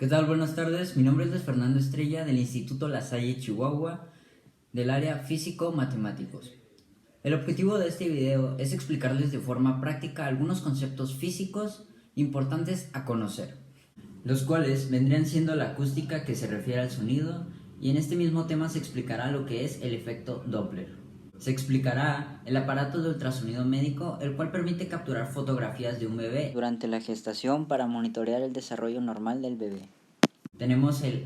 ¿Qué tal? Buenas tardes, mi nombre es Luis Fernando Estrella del Instituto La Salle Chihuahua del área Físico-Matemáticos. El objetivo de este video es explicarles de forma práctica algunos conceptos físicos importantes a conocer, los cuales vendrían siendo la acústica, que se refiere al sonido, y en este mismo tema se explicará lo que es el efecto Doppler. Se explicará el aparato de ultrasonido médico, el cual permite capturar fotografías de un bebé durante la gestación para monitorear el desarrollo normal del bebé. Tenemos el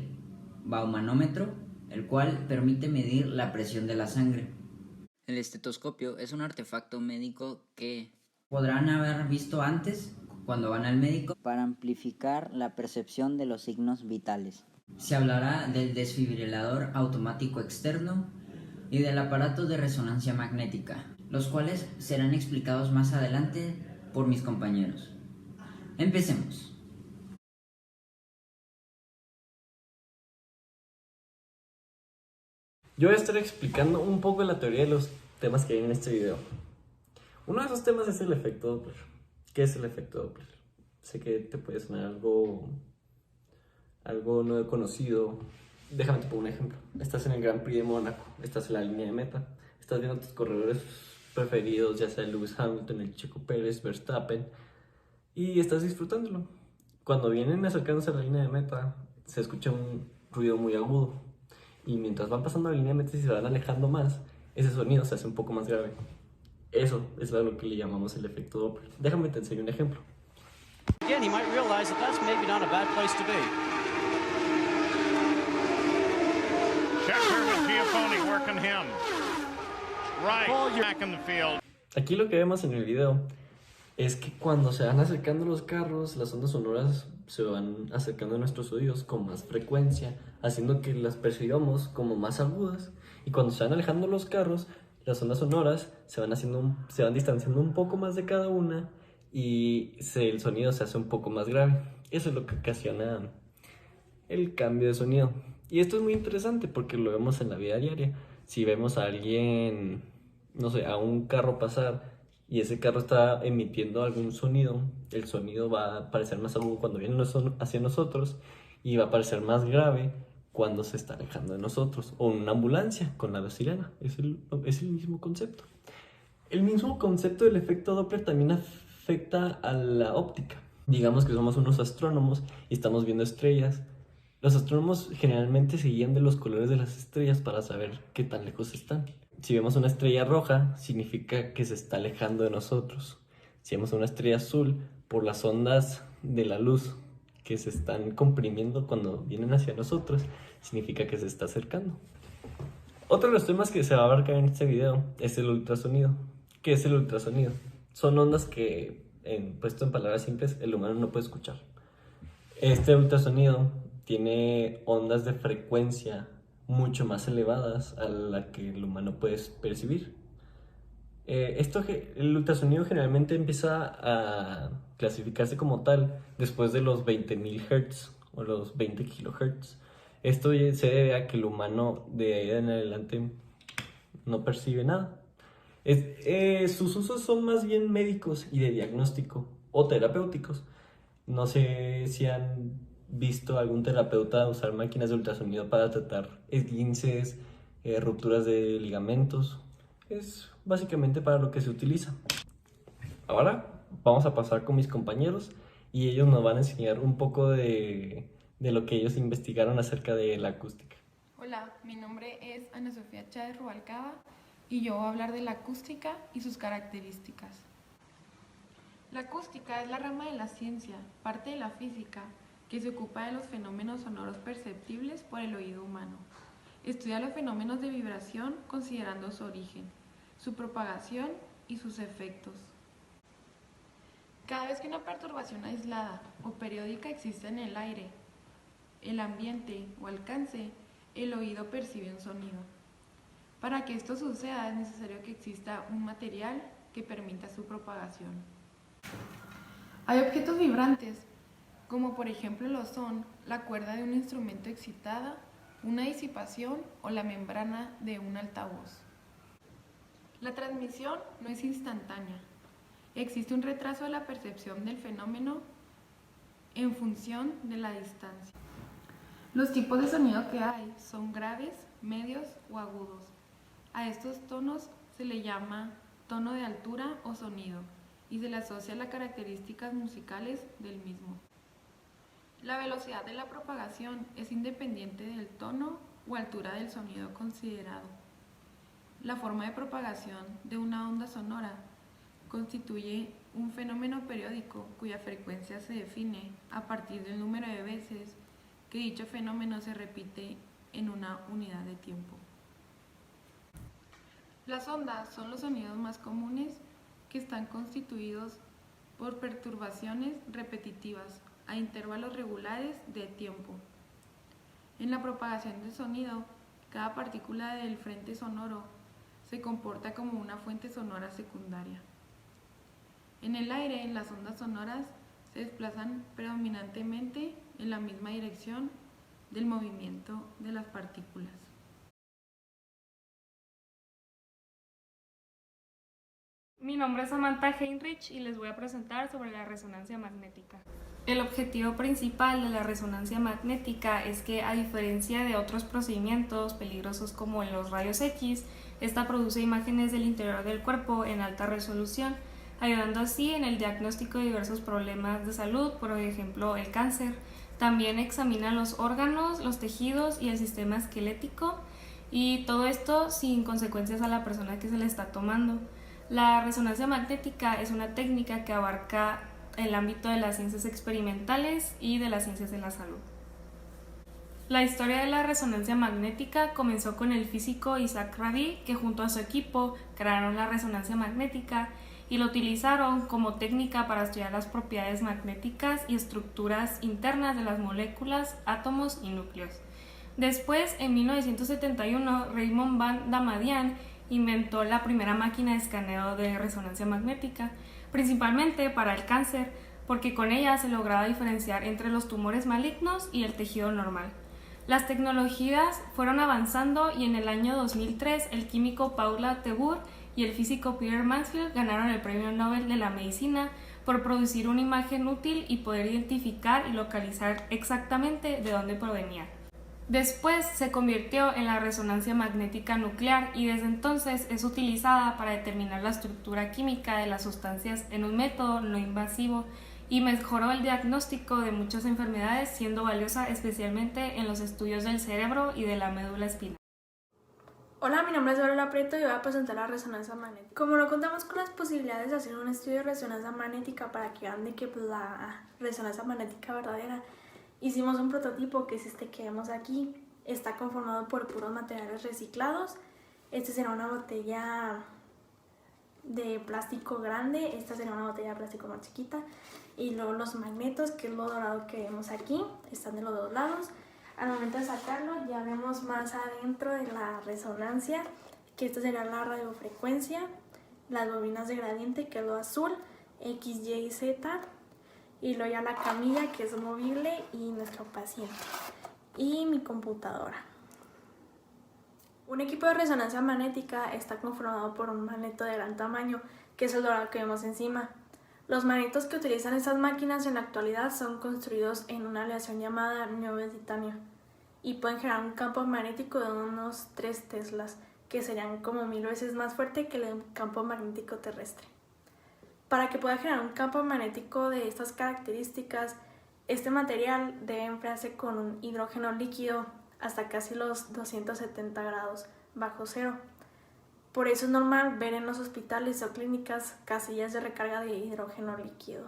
baumanómetro, el cual permite medir la presión de la sangre. El estetoscopio es un artefacto médico que podrán haber visto antes cuando van al médico para amplificar la percepción de los signos vitales. Se hablará del desfibrilador automático externo y del aparato de resonancia magnética, los cuales serán explicados más adelante por mis compañeros. Empecemos. Yo voy a estar explicando un poco la teoría de los temas que hay en este video. Uno de esos temas es el efecto Doppler. ¿Qué es el efecto Doppler? Sé que te puede sonar algo no conocido. Déjame te pongo un ejemplo. Estás en el Grand Prix de Mónaco, estás en la línea de meta, estás viendo tus corredores preferidos, ya sea Lewis Hamilton, el Checo Pérez, Verstappen, y estás disfrutándolo. Cuando vienen acercándose a la línea de meta, se escucha un ruido muy agudo. Y mientras van pasando la línea de meta y se van alejando más, ese sonido se hace un poco más grave. Eso es a lo que le llamamos el efecto Doppler. Déjame te enseño un ejemplo. Again, he might realize that that's maybe not a bad place to be. Scheckter with Giafoni working him. Right, back in the field. Aquí lo que vemos en el video es que cuando se van acercando los carros, las ondas sonoras se van acercando a nuestros oídos con más frecuencia, haciendo que las percibamos como más agudas. Y cuando se van alejando los carros, las ondas sonoras se van distanciando un poco más de cada una y el sonido se hace un poco más grave. Eso es lo que ocasiona el cambio de sonido. Y esto es muy interesante porque lo vemos en la vida diaria. Si vemos a alguien, no sé, a un carro pasar y ese carro está emitiendo algún sonido, el sonido va a parecer más agudo cuando viene hacia nosotros y va a parecer más grave cuando se está alejando de nosotros. O en una ambulancia con la sirena, es el mismo concepto. El mismo concepto del efecto Doppler también afecta a la óptica. Digamos que somos unos astrónomos y estamos viendo estrellas. Los astrónomos generalmente se guían de los colores de las estrellas para saber qué tan lejos están. Si vemos una estrella roja, significa que se está alejando de nosotros. Si vemos una estrella azul, por las ondas de la luz que se están comprimiendo cuando vienen hacia nosotros, significa que se está acercando. Otro de los temas que se va a abarcar en este video es el ultrasonido. ¿Qué es el ultrasonido? Son ondas que, puesto en palabras simples, el humano no puede escuchar. Este ultrasonido tiene ondas de frecuencia mucho más elevadas a la que el humano puede percibir. El ultrasonido generalmente empieza a clasificarse como tal después de los 20.000 Hz o los 20 kHz. Esto se debe a que el humano de ahí en adelante no percibe nada. Sus usos son más bien médicos y de diagnóstico o terapéuticos. No sé si han visto algún terapeuta usar máquinas de ultrasonido para tratar esguinces, rupturas de ligamentos. Es básicamente para lo que se utiliza. Ahora vamos a pasar con mis compañeros y ellos nos van a enseñar un poco de lo que ellos investigaron acerca de la acústica. Hola, mi nombre es Ana Sofía Chávez Rubalcaba y yo voy a hablar de la acústica y sus características. La acústica es la rama de la ciencia, parte de la física, que se ocupa de los fenómenos sonoros perceptibles por el oído humano. Estudia los fenómenos de vibración considerando su origen, su propagación y sus efectos. Cada vez que una perturbación aislada o periódica existe en el aire, el ambiente o alcance, el oído percibe un sonido. Para que esto suceda es necesario que exista un material que permita su propagación. Hay objetos vibrantes, como por ejemplo lo son la cuerda de un instrumento excitada, una disipación o la membrana de un altavoz. La transmisión no es instantánea. Existe un retraso de la percepción del fenómeno en función de la distancia. Los tipos de sonido que hay son graves, medios o agudos. A estos tonos se le llama tono de altura o sonido y se le asocia a las características musicales del mismo. La velocidad de la propagación es independiente del tono o altura del sonido considerado. La forma de propagación de una onda sonora constituye un fenómeno periódico cuya frecuencia se define a partir del número de veces que dicho fenómeno se repite en una unidad de tiempo. Las ondas son los sonidos más comunes que están constituidos por perturbaciones repetitivas a intervalos regulares de tiempo. En la propagación del sonido, cada partícula del frente sonoro se comporta como una fuente sonora secundaria. En el aire, las ondas sonoras se desplazan predominantemente en la misma dirección del movimiento de las partículas. Mi nombre es Samantha Heinrich y les voy a presentar sobre la resonancia magnética. El objetivo principal de la resonancia magnética es que, a diferencia de otros procedimientos peligrosos como los rayos X, esta produce imágenes del interior del cuerpo en alta resolución, ayudando así en el diagnóstico de diversos problemas de salud, por ejemplo el cáncer. También examina los órganos, los tejidos y el sistema esquelético, y todo esto sin consecuencias a la persona que se le está tomando. La resonancia magnética es una técnica que abarca el ámbito de las ciencias experimentales y de las ciencias de la salud. La historia de la resonancia magnética comenzó con el físico Isaac Rabi, que junto a su equipo crearon la resonancia magnética y lo utilizaron como técnica para estudiar las propiedades magnéticas y estructuras internas de las moléculas, átomos y núcleos. Después, en 1971, Raymond van Damadian inventó la primera máquina de escaneo de resonancia magnética, principalmente para el cáncer, porque con ella se lograba diferenciar entre los tumores malignos y el tejido normal. Las tecnologías fueron avanzando y en el año 2003 el químico Paula Tebur y el físico Peter Mansfield ganaron el Premio Nobel de la Medicina por producir una imagen útil y poder identificar y localizar exactamente de dónde provenía. Después se convirtió en la resonancia magnética nuclear y desde entonces es utilizada para determinar la estructura química de las sustancias en un método no invasivo y mejoró el diagnóstico de muchas enfermedades, siendo valiosa especialmente en los estudios del cerebro y de la médula espinal. Hola, mi nombre es Gabriela Prieto y voy a presentar la resonancia magnética. Como no contamos con las posibilidades de hacer un estudio de resonancia magnética para que vean de que la resonancia magnética verdadera, hicimos un prototipo que es este que vemos aquí. Está conformado por puros materiales reciclados. Este será una botella de plástico grande, esta será una botella de plástico más chiquita, y luego los magnetos, que es lo dorado que vemos aquí, están de los dos lados. Al momento de sacarlo ya vemos más adentro de la resonancia, que esta será la radiofrecuencia, las bobinas de gradiente, que es lo azul, X, Y y Z, y luego ya la camilla, que es movible, y nuestro paciente, y mi computadora. Un equipo de resonancia magnética está conformado por un magneto de gran tamaño, que es el dorado que vemos encima. Los magnetos que utilizan estas máquinas en la actualidad son construidos en una aleación llamada niobio de titanio y pueden generar un campo magnético de unos 3 teslas, que serían como 1000 veces más fuerte que el campo magnético terrestre. Para que pueda generar un campo magnético de estas características, este material debe enfriarse con un hidrógeno líquido hasta casi los 270 grados bajo cero. Por eso es normal ver en los hospitales o clínicas casillas de recarga de hidrógeno líquido.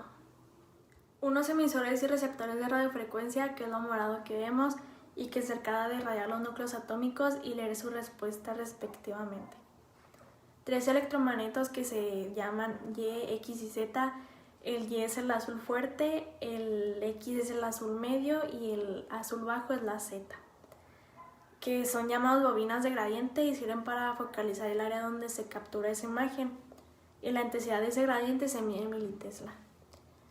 Unos emisores y receptores de radiofrecuencia, que es lo morado que vemos, y que se encarga de irradiar los núcleos atómicos y leer su respuesta respectivamente. 3 electromagnetos que se llaman Y, X y Z. El Y es el azul fuerte, el X es el azul medio y el azul bajo es la Z, que son llamados bobinas de gradiente y sirven para focalizar el área donde se captura esa imagen, y la intensidad de ese gradiente se mide en militesla.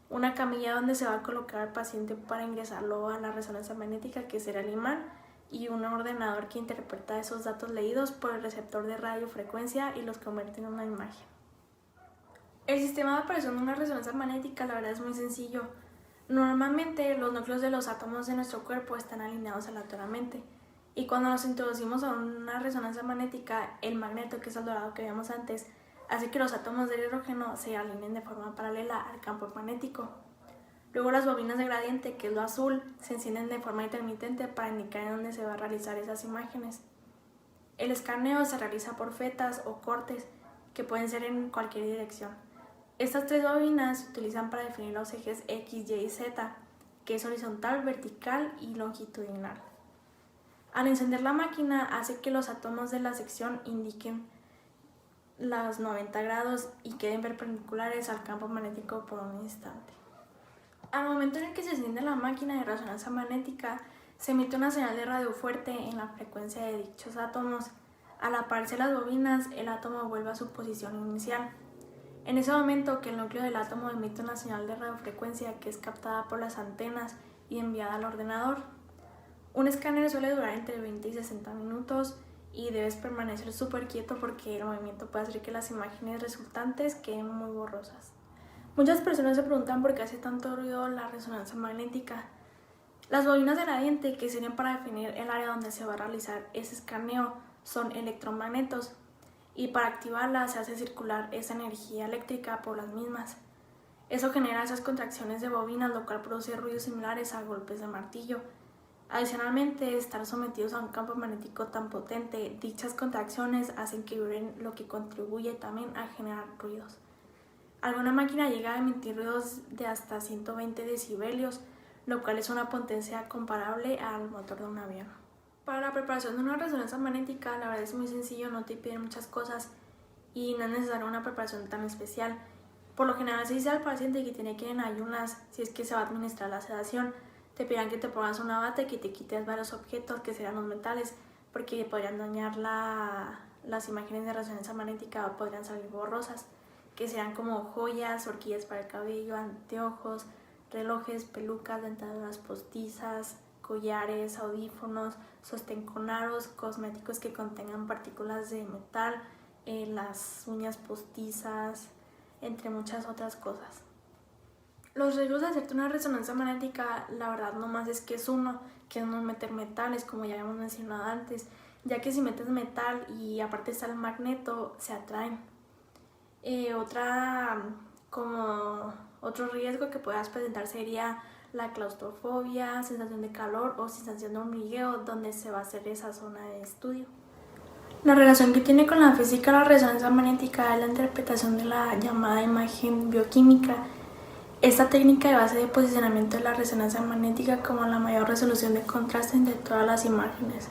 Una camilla donde se va a colocar al paciente para ingresarlo a la resonancia magnética, que será el imán, y un ordenador que interpreta esos datos leídos por el receptor de radiofrecuencia y los convierte en una imagen. El sistema de operación de una resonancia magnética, la verdad, es muy sencillo. Normalmente los núcleos de los átomos de nuestro cuerpo están alineados aleatoriamente y cuando nos introducimos a una resonancia magnética, el magneto, que es el dorado que vimos antes, hace que los átomos del hidrógeno se alineen de forma paralela al campo magnético. Luego las bobinas de gradiente, que es lo azul, se encienden de forma intermitente para indicar en dónde se va a realizar esas imágenes. El escaneo se realiza por fetas o cortes, que pueden ser en cualquier dirección. Estas tres bobinas se utilizan para definir los ejes X, Y y Z, que es horizontal, vertical y longitudinal. Al encender la máquina hace que los átomos de la sección indiquen los 90 grados y queden perpendiculares al campo magnético por un instante. Al momento en el que se enciende la máquina de resonancia magnética, se emite una señal de radio fuerte en la frecuencia de dichos átomos. Al apagarse las bobinas, el átomo vuelve a su posición inicial. En ese momento que el núcleo del átomo emite una señal de radiofrecuencia que es captada por las antenas y enviada al ordenador. Un escáner suele durar entre 20 y 60 minutos y debes permanecer súper quieto porque el movimiento puede hacer que las imágenes resultantes queden muy borrosas. Muchas personas se preguntan por qué hace tanto ruido la resonancia magnética. Las bobinas de gradiente, que sirven para definir el área donde se va a realizar ese escaneo, son electromagnetos y para activarlas se hace circular esa energía eléctrica por las mismas. Eso genera esas contracciones de bobinas, lo cual produce ruidos similares a golpes de martillo. Adicionalmente, estar sometidos a un campo magnético tan potente, dichas contracciones hacen que vibren, lo que contribuye también a generar ruidos. Alguna máquina llega a emitir ruidos de hasta 120 decibelios, lo cual es una potencia comparable al motor de un avión. Para la preparación de una resonancia magnética, la verdad es muy sencillo, no te piden muchas cosas y no es necesaria una preparación tan especial. Por lo general se dice al paciente que tiene que ir en ayunas si es que se va a administrar la sedación. Te pedirán que te pongas una bata y que te quites varios objetos que serán los metales porque podrían dañar las imágenes de resonancia magnética o podrían salir borrosas, que serán como joyas, horquillas para el cabello, anteojos, relojes, pelucas, dentaduras postizas, collares, audífonos, sostén con aros, cosméticos que contengan partículas de metal, las uñas postizas, entre muchas otras cosas. Los riesgos de hacerte una resonancia magnética, la verdad nomás es que es uno, que es no meter metales, como ya habíamos mencionado antes, ya que si metes metal y aparte está el magneto, se atraen. Otro riesgo que puedas presentar sería la claustrofobia, sensación de calor o sensación de hormigueo donde se va a hacer esa zona de estudio. La relación que tiene con la física la resonancia magnética es la interpretación de la llamada imagen bioquímica. Esta técnica de base de posicionamiento de la resonancia magnética como la mayor resolución de contraste entre todas las imágenes.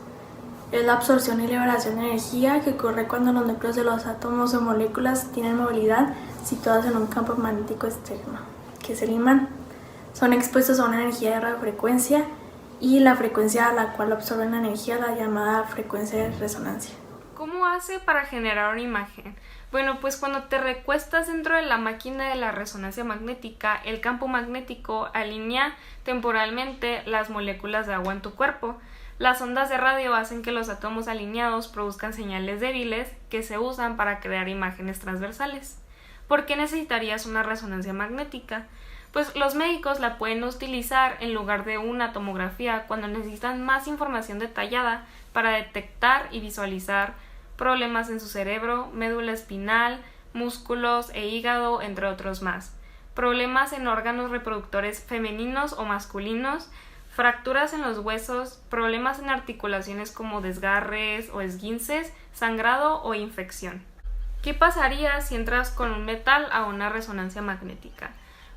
Es la absorción y liberación de energía que ocurre cuando los núcleos de los átomos o moléculas tienen movilidad situadas en un campo magnético externo, que es el imán. Son expuestos a una energía de radiofrecuencia y la frecuencia a la cual absorben la energía, la llamada frecuencia de resonancia. ¿Cómo hace para generar una imagen? Bueno, pues cuando te recuestas dentro de la máquina de la resonancia magnética, el campo magnético alinea temporalmente las moléculas de agua en tu cuerpo. Las ondas de radio hacen que los átomos alineados produzcan señales débiles que se usan para crear imágenes transversales. ¿Por qué necesitarías una resonancia magnética? Pues los médicos la pueden utilizar en lugar de una tomografía cuando necesitan más información detallada para detectar y visualizar problemas en su cerebro, médula espinal, músculos e hígado, entre otros más. Problemas en órganos reproductores femeninos o masculinos, fracturas en los huesos, problemas en articulaciones como desgarres o esguinces, sangrado o infección. ¿Qué pasaría si entras con un metal a una resonancia magnética?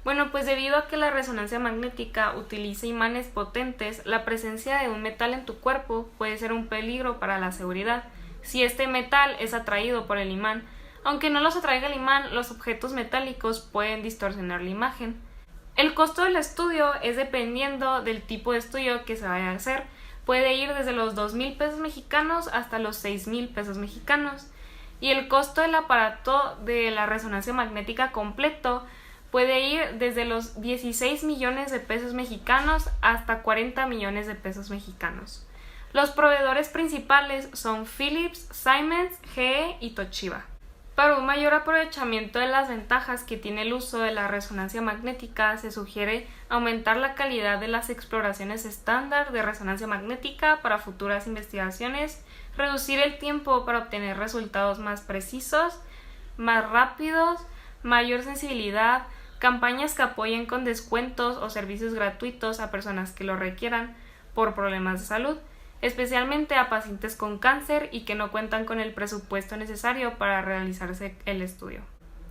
Bueno, pues debido a que la resonancia magnética utiliza imanes potentes, la presencia de un metal en tu cuerpo puede ser un peligro para la seguridad. Si este metal es atraído por el imán, aunque no los atraiga el imán, los objetos metálicos pueden distorsionar la imagen. El costo del estudio es dependiendo del tipo de estudio que se vaya a hacer. Puede ir desde los 2,000 pesos mexicanos hasta los 6,000 pesos mexicanos. Y el costo del aparato de la resonancia magnética completo puede ir desde los 16 millones de pesos mexicanos hasta 40 millones de pesos mexicanos. Los proveedores principales son Philips, Siemens, GE y Toshiba. Para un mayor aprovechamiento de las ventajas que tiene el uso de la resonancia magnética, se sugiere aumentar la calidad de las exploraciones estándar de resonancia magnética para futuras investigaciones, reducir el tiempo para obtener resultados más precisos, más rápidos, mayor sensibilidad, campañas que apoyen con descuentos o servicios gratuitos a personas que lo requieran por problemas de salud, especialmente a pacientes con cáncer y que no cuentan con el presupuesto necesario para realizarse el estudio.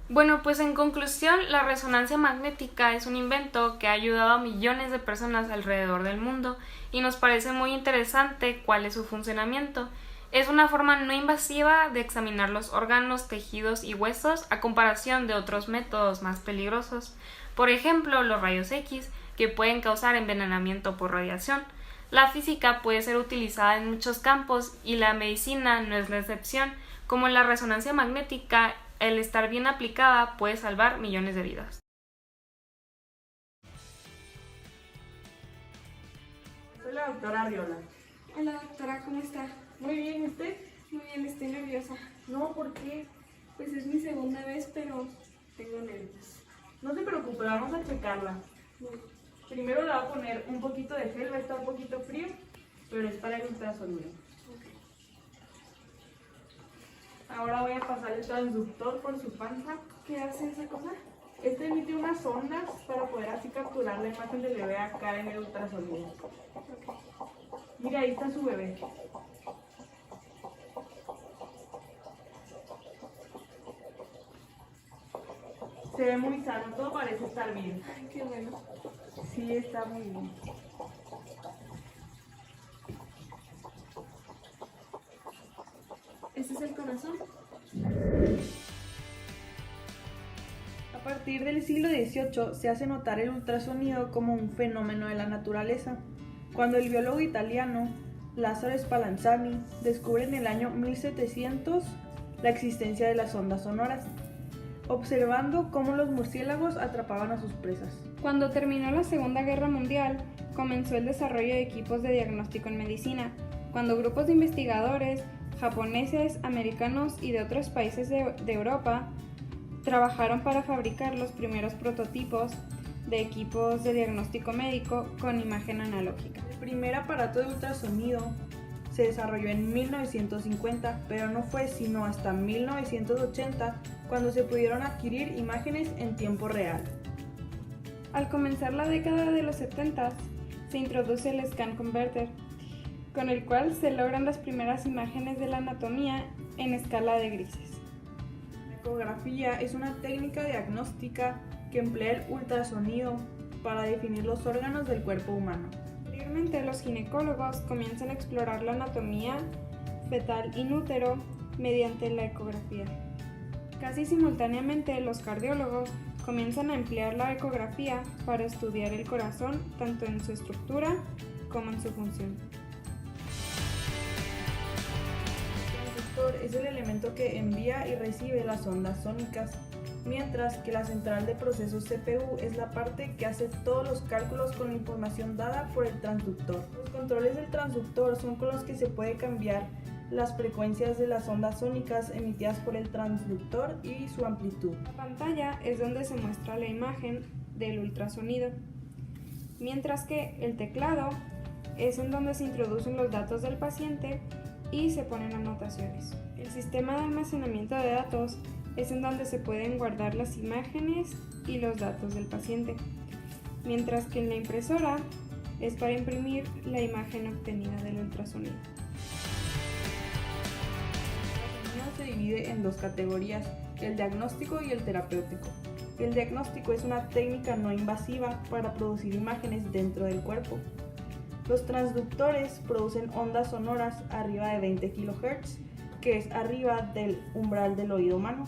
Bueno, pues en conclusión, la resonancia magnética es un invento que ha ayudado a millones de personas alrededor del mundo y nos parece muy interesante cuál es su funcionamiento. Es una forma no invasiva de examinar los órganos, tejidos y huesos a comparación de otros métodos más peligrosos, por ejemplo, los rayos X, que pueden causar envenenamiento por radiación. La física puede ser utilizada en muchos campos y la medicina no es la excepción. Como en la resonancia magnética, el estar bien aplicada puede salvar millones de vidas. Soy la doctora Arriola. Hola doctora, ¿cómo está? Muy bien, ¿y usted? Muy bien, estoy nerviosa. No, ¿por qué? Pues es mi segunda vez, pero tengo nervios. No se preocupe, vamos a checarla. Primero le voy a poner un poquito de gel, va a estar un poquito frío, pero es para el ultrasonido. Ahora voy a pasar el transductor por su panza. ¿Qué hace esa cosa? Este emite unas ondas para poder así capturar la imagen del bebé acá en el ultrasonido. Mira, ahí está su bebé. Se ve muy sano, todo parece estar bien. Ay, qué bueno. Sí, está muy bien. ¿Este es el corazón? A partir del siglo XVIII se hace notar el ultrasonido como un fenómeno de la naturaleza, cuando el biólogo italiano Lazzaro Spallanzani descubre en el año 1700 la existencia de las ondas sonoras, observando cómo los murciélagos atrapaban a sus presas. Cuando terminó la Segunda Guerra Mundial, comenzó el desarrollo de equipos de diagnóstico en medicina, cuando grupos de investigadores japoneses, americanos y de otros países de Europa trabajaron para fabricar los primeros prototipos de equipos de diagnóstico médico con imagen analógica. El primer aparato de ultrasonido se desarrolló en 1950, pero no fue sino hasta 1980 cuando se pudieron adquirir imágenes en tiempo real. Al comenzar la década de los 70, se introduce el Scan Converter, con el cual se logran las primeras imágenes de la anatomía en escala de grises. La ecografía es una técnica diagnóstica que emplea el ultrasonido para definir los órganos del cuerpo humano. Posteriormente, los ginecólogos comienzan a explorar la anatomía fetal in útero mediante la ecografía. Casi simultáneamente, los cardiólogos comienzan a emplear la ecografía para estudiar el corazón tanto en su estructura como en su función. El transductor es el elemento que envía y recibe las ondas sónicas, mientras que la central de procesos CPU es la parte que hace todos los cálculos con la información dada por el transductor. Los controles del transductor son con los que se puede cambiar las frecuencias de las ondas sónicas emitidas por el transductor y su amplitud. La pantalla es donde se muestra la imagen del ultrasonido, mientras que el teclado es en donde se introducen los datos del paciente y se ponen anotaciones. El sistema de almacenamiento de datos es en donde se pueden guardar las imágenes y los datos del paciente, mientras que en la impresora es para imprimir la imagen obtenida del ultrasonido. El ultrasonido se divide en dos categorías, el diagnóstico y el terapéutico. El diagnóstico es una técnica no invasiva para producir imágenes dentro del cuerpo. Los transductores producen ondas sonoras arriba de 20 kHz, que es arriba del umbral del oído humano.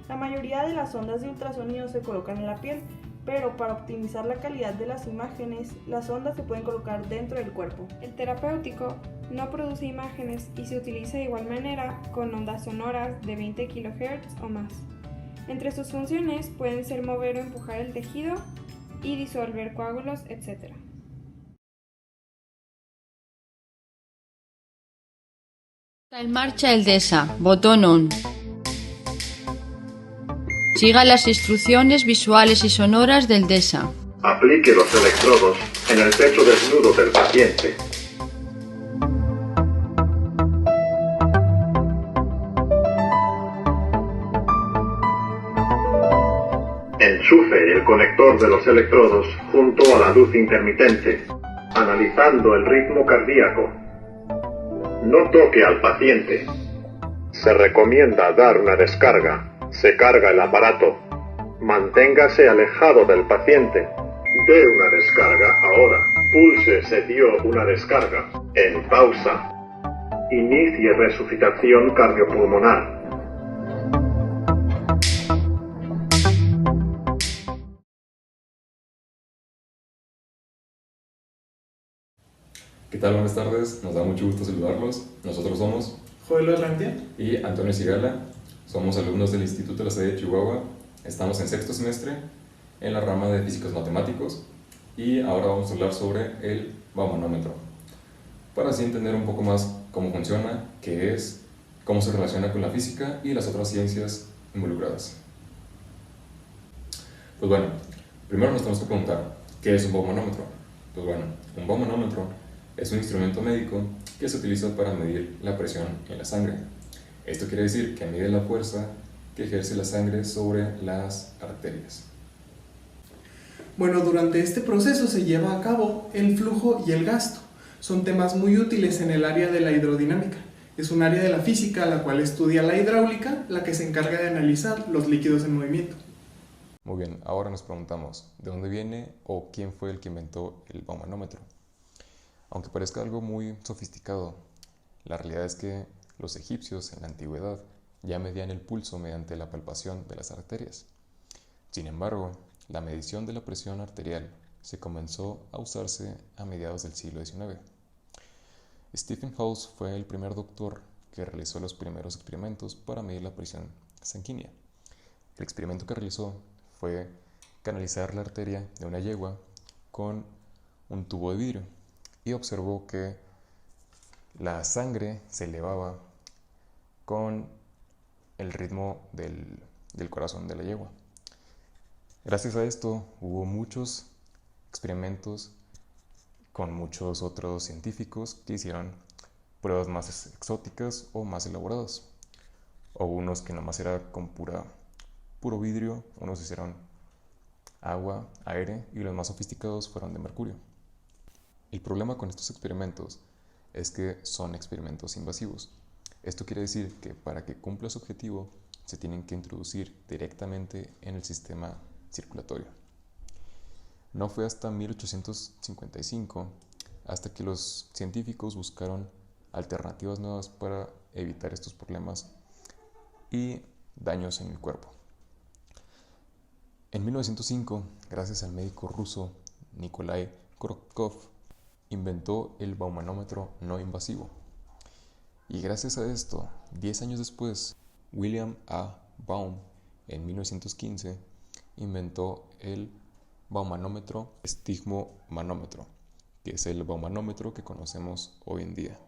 La mayoría de las ondas de ultrasonido se colocan en la piel, pero para optimizar la calidad de las imágenes, las ondas se pueden colocar dentro del cuerpo. El terapéutico no produce imágenes y se utiliza de igual manera con ondas sonoras de 20 kHz o más. Entre sus funciones pueden ser mover o empujar el tejido y disolver coágulos, etc. En marcha el DESA, botón on. Siga las instrucciones visuales y sonoras del DESA. Aplique los electrodos en el pecho desnudo del paciente. Enchufe el conector de los electrodos junto a la luz intermitente, analizando el ritmo cardíaco. No toque al paciente. Se recomienda dar una descarga. Se carga el aparato. Manténgase alejado del paciente. Dé una descarga ahora. Pulse se dio una descarga. En pausa. Inicie resucitación cardiopulmonar. ¿Qué tal? Buenas tardes, nos da mucho gusto saludarlos. Nosotros somos Joel Arrantia y Antonio Sigala. Somos alumnos del Instituto La Salle de Chihuahua. Estamos en sexto semestre en la rama de físicos matemáticos y ahora vamos a hablar sobre el baumanómetro para así entender un poco más cómo funciona, qué es, cómo se relaciona con la física y las otras ciencias involucradas. Pues bueno, primero nos tenemos que preguntar, ¿qué es un baumanómetro? Pues bueno, un baumanómetro es un instrumento médico que se utiliza para medir la presión en la sangre. Esto quiere decir que mide la fuerza que ejerce la sangre sobre las arterias. Bueno, durante este proceso se lleva a cabo el flujo y el gasto. Son temas muy útiles en el área de la hidrodinámica. Es un área de la física la cual estudia la hidráulica, la que se encarga de analizar los líquidos en movimiento. Muy bien, ahora nos preguntamos, ¿de dónde viene o quién fue el que inventó el baumanómetro? Aunque parezca algo muy sofisticado, la realidad es que los egipcios en la antigüedad ya medían el pulso mediante la palpación de las arterias. Sin embargo, la medición de la presión arterial se comenzó a usarse a mediados del siglo XIX. Stephen Hawes fue el primer doctor que realizó los primeros experimentos para medir la presión sanguínea. El experimento que realizó fue canalizar la arteria de una yegua con un tubo de vidrio y observó que la sangre se elevaba con el ritmo del corazón de la yegua. Gracias a esto hubo muchos experimentos con muchos otros científicos que hicieron pruebas más exóticas o más elaboradas. O unos que nomás era con puro vidrio, unos hicieron agua, aire y los más sofisticados fueron de mercurio. El problema con estos experimentos es que son experimentos invasivos. Esto quiere decir que para que cumpla su objetivo se tienen que introducir directamente en el sistema circulatorio. No fue hasta 1855 hasta que los científicos buscaron alternativas nuevas para evitar estos problemas y daños en el cuerpo. En 1905, gracias al médico ruso Nikolai Korotkov, inventó el baumanómetro no invasivo. Y gracias a esto, 10 años después, William A. Baum, en 1915, inventó el baumanómetro estigmomanómetro, que es el baumanómetro que conocemos hoy en día.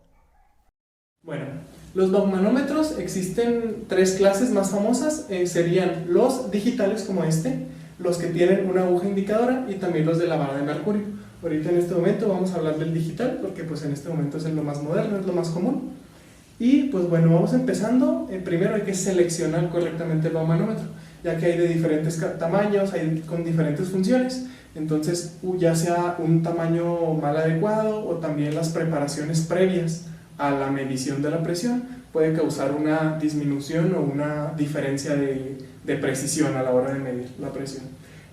Bueno, los baumanómetros existen tres clases más famosas, serían los digitales como este, los que tienen una aguja indicadora y también los de la vara de mercurio. Ahorita en este momento vamos a hablar del digital porque pues en este momento es lo más moderno, es lo más común. Y pues bueno, vamos empezando. Primero hay que seleccionar correctamente el baumanómetro, ya que hay de diferentes tamaños, hay con diferentes funciones. Entonces ya sea un tamaño mal adecuado o también las preparaciones previas a la medición de la presión puede causar una disminución o una diferencia de precisión a la hora de medir la presión.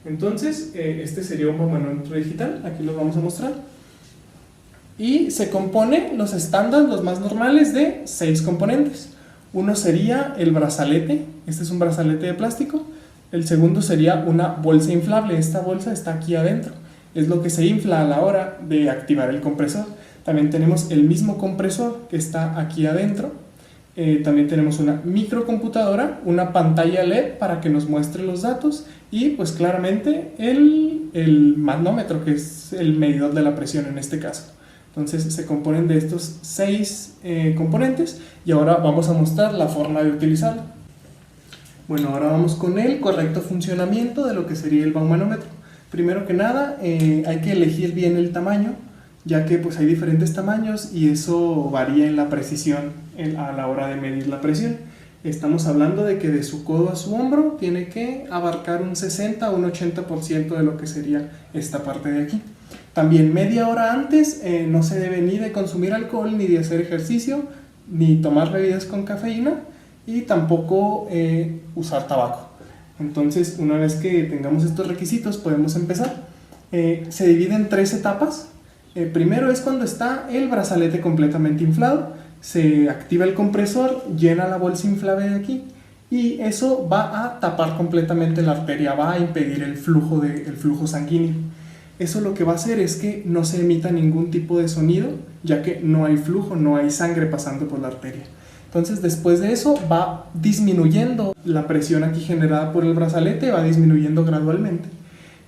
Entonces este sería un baumanómetro digital, aquí lo vamos a mostrar. Y se compone, los estándares, los más normales, de 6 componentes. Uno sería el brazalete, este es un brazalete de plástico. El segundo sería una bolsa inflable, esta bolsa está aquí adentro, es lo que se infla a la hora de activar el compresor. También tenemos el mismo compresor que está aquí adentro. También tenemos una microcomputadora, una pantalla LED para que nos muestre los datos y pues claramente el manómetro, que es el medidor de la presión en este caso. Entonces se componen de estos 6 componentes y ahora vamos a mostrar la forma de utilizarlo. Bueno, ahora vamos con el correcto funcionamiento de lo que sería el baumanómetro. Primero que nada, hay que elegir bien el tamaño, ya que pues hay diferentes tamaños y eso varía en la precisión a la hora de medir la presión. Estamos hablando de que de su codo a su hombro tiene que abarcar un 60 o un 80% de lo que sería esta parte de aquí. También media hora antes no se debe ni de consumir alcohol, ni de hacer ejercicio, ni tomar bebidas con cafeína y tampoco usar tabaco. Entonces, una vez que tengamos estos requisitos, podemos empezar. Se divide en 3 etapas. Primero es cuando está el brazalete completamente inflado. Se activa el compresor, llena la bolsa inflable de aquí y eso va a tapar completamente la arteria, va a impedir el flujo sanguíneo. Eso lo que va a hacer es que no se emita ningún tipo de sonido, ya que no hay flujo, no hay sangre pasando por la arteria. Entonces, después de eso va disminuyendo la presión aquí generada por el brazalete, va disminuyendo gradualmente.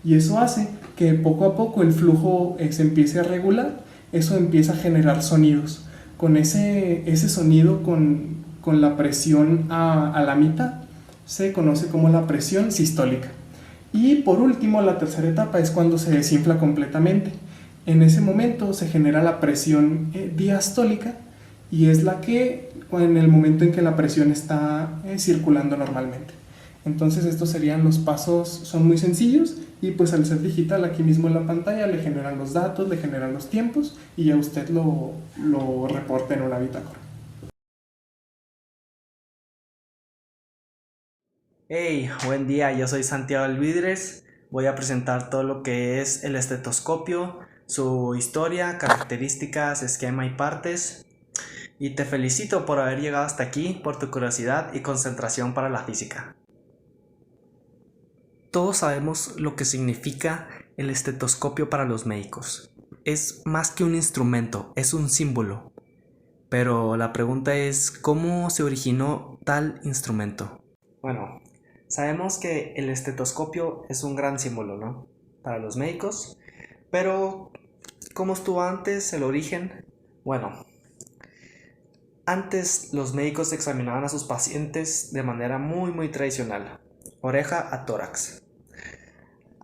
Y eso hace que poco a poco el flujo se empiece a regular, eso empieza a generar sonidos. Con ese sonido, con la presión a la mitad, se conoce como la presión sistólica. Y por último, la tercera etapa es cuando se desinfla completamente. En ese momento se genera la presión diastólica y es la que en el momento en que la presión está circulando normalmente. Entonces estos serían los pasos, son muy sencillos y pues al ser digital aquí mismo en la pantalla le generan los datos, le generan los tiempos y ya usted lo reporta en una bitácora. Hey, buen día, yo soy Santiago Alvidres, voy a presentar todo lo que es el estetoscopio, su historia, características, esquema y partes. Y te felicito por haber llegado hasta aquí, por tu curiosidad y concentración para la física. Todos sabemos lo que significa el estetoscopio para los médicos. Es más que un instrumento, es un símbolo. Pero la pregunta es, ¿cómo se originó tal instrumento? Bueno, sabemos que el estetoscopio es un gran símbolo, ¿no? Para los médicos. Pero, ¿cómo estuvo antes el origen? Bueno, antes los médicos examinaban a sus pacientes de manera muy tradicional, oreja a tórax.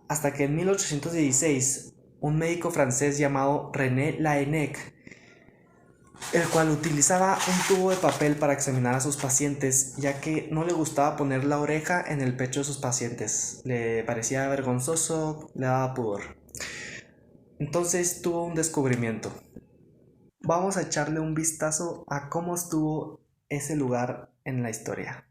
Hasta que en 1816, un médico francés llamado René Laennec, el cual utilizaba un tubo de papel para examinar a sus pacientes, ya que no le gustaba poner la oreja en el pecho de sus pacientes, le parecía vergonzoso, le daba pudor. Entonces tuvo un descubrimiento. Vamos a echarle un vistazo a cómo estuvo ese lugar en la historia.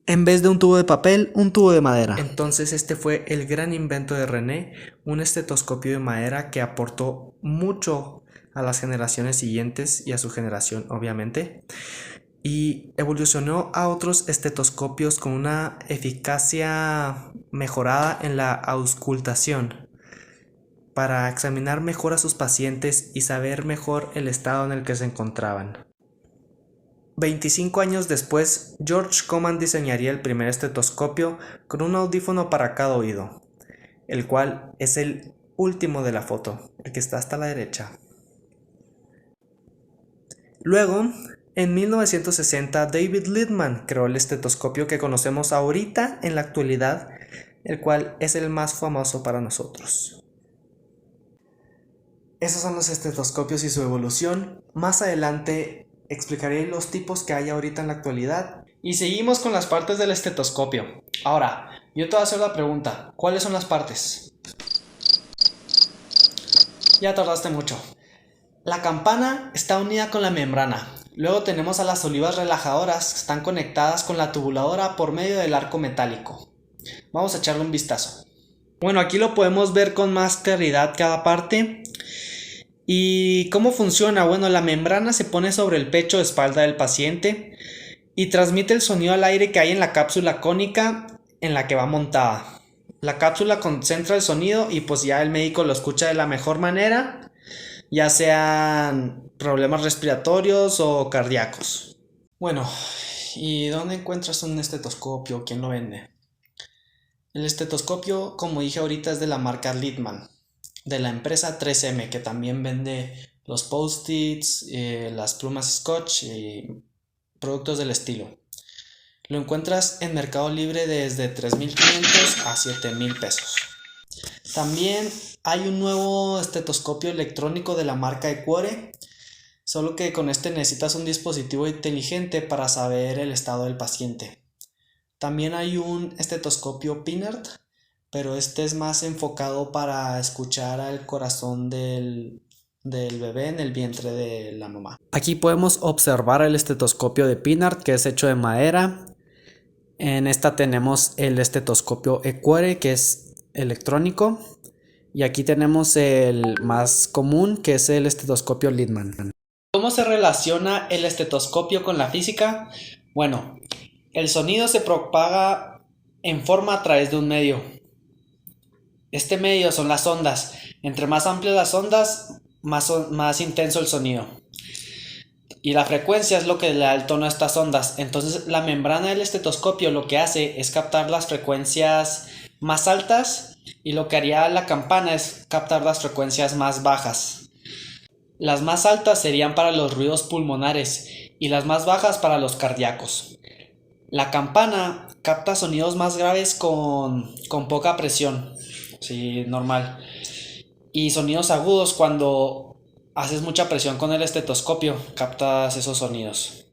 En vez de un tubo de papel, un tubo de madera. Entonces este fue el gran invento de René, un estetoscopio de madera que aportó mucho a las generaciones siguientes y a su generación obviamente, y evolucionó a otros estetoscopios con una eficacia mejorada en la auscultación para examinar mejor a sus pacientes y saber mejor el estado en el que se encontraban. 25 años después, George Coman diseñaría el primer estetoscopio con un audífono para cada oído, el cual es el último de la foto, el que está hasta la derecha. Luego, en 1960, David Littman creó el estetoscopio que conocemos ahorita en la actualidad, el cual es el más famoso para nosotros. Esos son los estetoscopios y su evolución. Más adelante explicaré los tipos que hay ahorita en la actualidad. Y seguimos con las partes del estetoscopio. Ahora, yo te voy a hacer la pregunta, ¿cuáles son las partes? Ya tardaste mucho. La campana está unida con la membrana. Luego tenemos a las olivas relajadoras que están conectadas con la tubuladora por medio del arco metálico. Vamos a echarle un vistazo. Bueno, aquí lo podemos ver con más claridad cada parte. ¿Y cómo funciona? Bueno, la membrana se pone sobre el pecho o espalda del paciente y transmite el sonido al aire que hay en la cápsula cónica en la que va montada. La cápsula concentra el sonido y pues ya el médico lo escucha de la mejor manera, ya sean problemas respiratorios o cardíacos. Bueno, ¿y dónde encuentras un estetoscopio? ¿Quién lo vende? El estetoscopio, como dije ahorita, es de la marca Littmann, de la empresa 3M, que también vende los post-its, las plumas Scotch y productos del estilo. Lo encuentras en Mercado Libre desde 3.500 a 7.000 pesos. También hay un nuevo estetoscopio electrónico de la marca Equore, solo que con este necesitas un dispositivo inteligente para saber el estado del paciente. También hay un estetoscopio Pinart, pero este es más enfocado para escuchar al corazón del bebé en el vientre de la mamá. Aquí podemos observar el estetoscopio de Pinart, que es hecho de madera. En esta tenemos el estetoscopio Equore, que es electrónico. Y aquí tenemos el más común, que es el estetoscopio Littmann. ¿Cómo se relaciona el estetoscopio con la física? Bueno, el sonido se propaga en forma a través de un medio. Este medio son las ondas. Entre más amplias las ondas, más intenso el sonido. Y la frecuencia es lo que le da el tono a estas ondas. Entonces la membrana del estetoscopio lo que hace es captar las frecuencias más altas, y lo que haría la campana es captar las frecuencias más bajas. Las más altas serían para los ruidos pulmonares y las más bajas para los cardíacos. La campana capta sonidos más graves con poca presión, sí, normal, y sonidos agudos cuando haces mucha presión con el estetoscopio, captas esos sonidos.